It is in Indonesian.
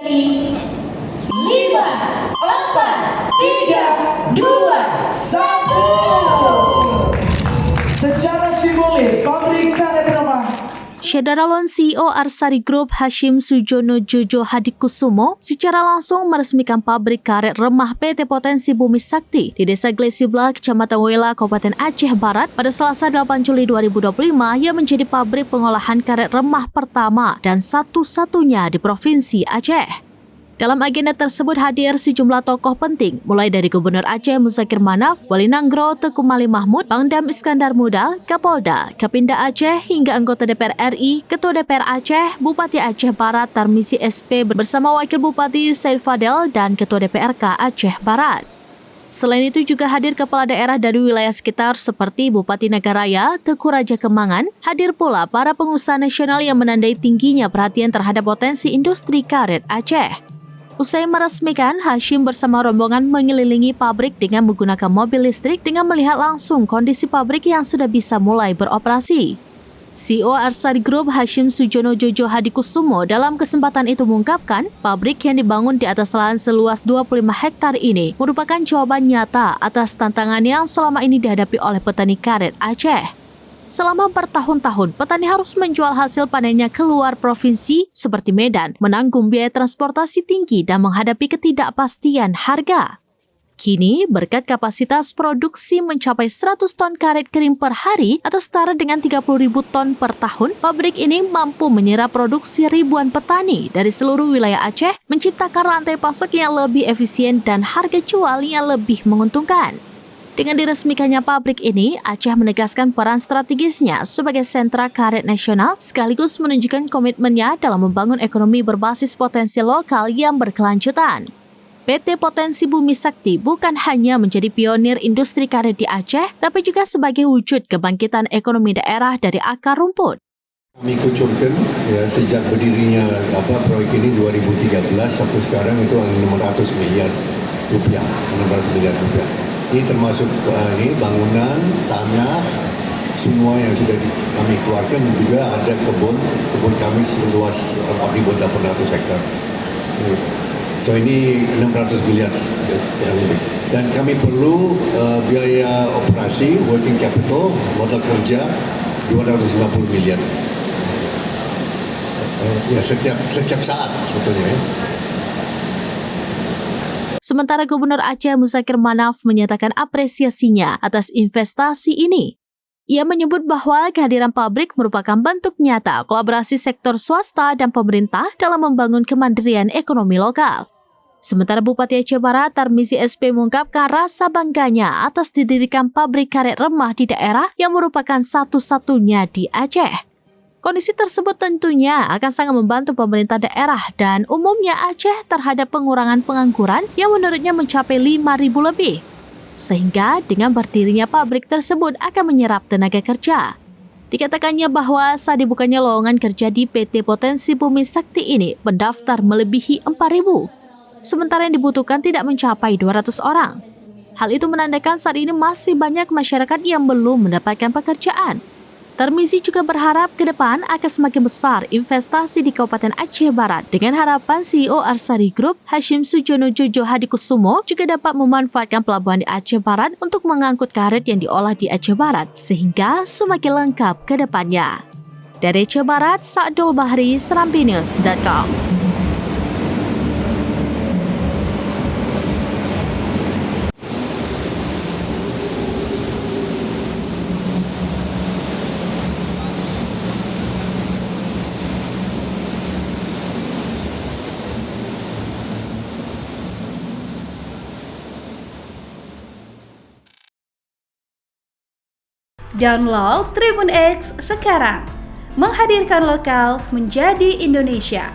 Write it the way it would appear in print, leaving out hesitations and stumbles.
5, 4, 3, 2, 1. Secara simbolis, pabrik karet remah Syederalon CEO Arsari Group Hashim Sujono Jojo Hadikusumo secara langsung meresmikan pabrik karet remah PT Potensi Bumi Sakti di Desa Glesibla, Kecamatan Wela, Kabupaten Aceh Barat pada Selasa 8 Juli 2025 yang menjadi pabrik pengolahan karet remah pertama dan satu-satunya di Provinsi Aceh. Dalam agenda tersebut hadir sejumlah tokoh penting, mulai dari Gubernur Aceh Muzakir Manaf, Wali Nanggro Teuku Mali Mahmud, Pangdam Iskandar Muda, Kapolda, Kapinda Aceh, hingga anggota DPR RI, Ketua DPR Aceh, Bupati Aceh Barat Tarmizi SP bersama Wakil Bupati Said Fadel dan Ketua DPRK Aceh Barat. Selain itu juga hadir kepala daerah dari wilayah sekitar seperti Bupati Nagaraya, Teguh Raja Kemangan, hadir pula para pengusaha nasional yang menandai tingginya perhatian terhadap potensi industri karet Aceh. Usai meresmikan, Hashim bersama rombongan mengelilingi pabrik dengan menggunakan mobil listrik dengan melihat langsung kondisi pabrik yang sudah bisa mulai beroperasi. CEO Arsari Group Hashim Sujono Jojo Hadikusumo dalam kesempatan itu mengungkapkan, pabrik yang dibangun di atas lahan seluas 25 hektar ini merupakan jawaban nyata atas tantangan yang selama ini dihadapi oleh petani karet Aceh. Selama bertahun-tahun, petani harus menjual hasil panennya keluar provinsi seperti Medan, menanggung biaya transportasi tinggi dan menghadapi ketidakpastian harga. Kini, berkat kapasitas produksi mencapai 100 ton karet kering per hari atau setara dengan 30.000 ton per tahun, pabrik ini mampu menyerap produksi ribuan petani dari seluruh wilayah Aceh, menciptakan rantai pasok yang lebih efisien dan harga jual yang lebih menguntungkan. Dengan diresmikannya pabrik ini, Aceh menegaskan peran strategisnya sebagai sentra karet nasional sekaligus menunjukkan komitmennya dalam membangun ekonomi berbasis potensi lokal yang berkelanjutan. PT Potensi Bumi Sakti bukan hanya menjadi pionir industri karet di Aceh, tapi juga sebagai wujud kebangkitan ekonomi daerah dari akar rumput. Kami kucurkan sejak berdirinya proyek ini 2013 sampai sekarang itu 600 miliar rupiah. Ini termasuk bangunan, tanah, semua yang sudah kami keluarkan, juga ada kebun kami seluas 4.800 hektar. So ini 600 miliar kurang lebih. Dan kami perlu biaya operasi, working capital, modal kerja 250 miliar. Setiap saat sebetulnya ya. Sementara Gubernur Aceh Muzakir Manaf menyatakan apresiasinya atas investasi ini. Ia menyebut bahwa kehadiran pabrik merupakan bentuk nyata kolaborasi sektor swasta dan pemerintah dalam membangun kemandirian ekonomi lokal. Sementara Bupati Aceh Barat Tarmizi SP mengungkapkan rasa bangganya atas didirikan pabrik karet remah di daerah yang merupakan satu-satunya di Aceh. Kondisi tersebut tentunya akan sangat membantu pemerintah daerah dan umumnya Aceh terhadap pengurangan pengangguran yang menurutnya mencapai 5.000 lebih. Sehingga dengan berdirinya pabrik tersebut akan menyerap tenaga kerja. Dikatakannya bahwa saat dibukanya lowongan kerja di PT Potensi Bumi Sakti ini pendaftar melebihi 4.000. Sementara yang dibutuhkan tidak mencapai 200 orang. Hal itu menandakan saat ini masih banyak masyarakat yang belum mendapatkan pekerjaan. Tarmizi juga berharap ke depan akan semakin besar investasi di Kabupaten Aceh Barat dengan harapan CEO Arsari Group Hashim Sujono Jojo Hadikusumo juga dapat memanfaatkan pelabuhan di Aceh Barat untuk mengangkut karet yang diolah di Aceh Barat sehingga semakin lengkap ke depannya. Dari Aceh Barat, Sa'dul Bahri, serambinews.com. Download Tribun X sekarang, menghadirkan lokal menjadi Indonesia.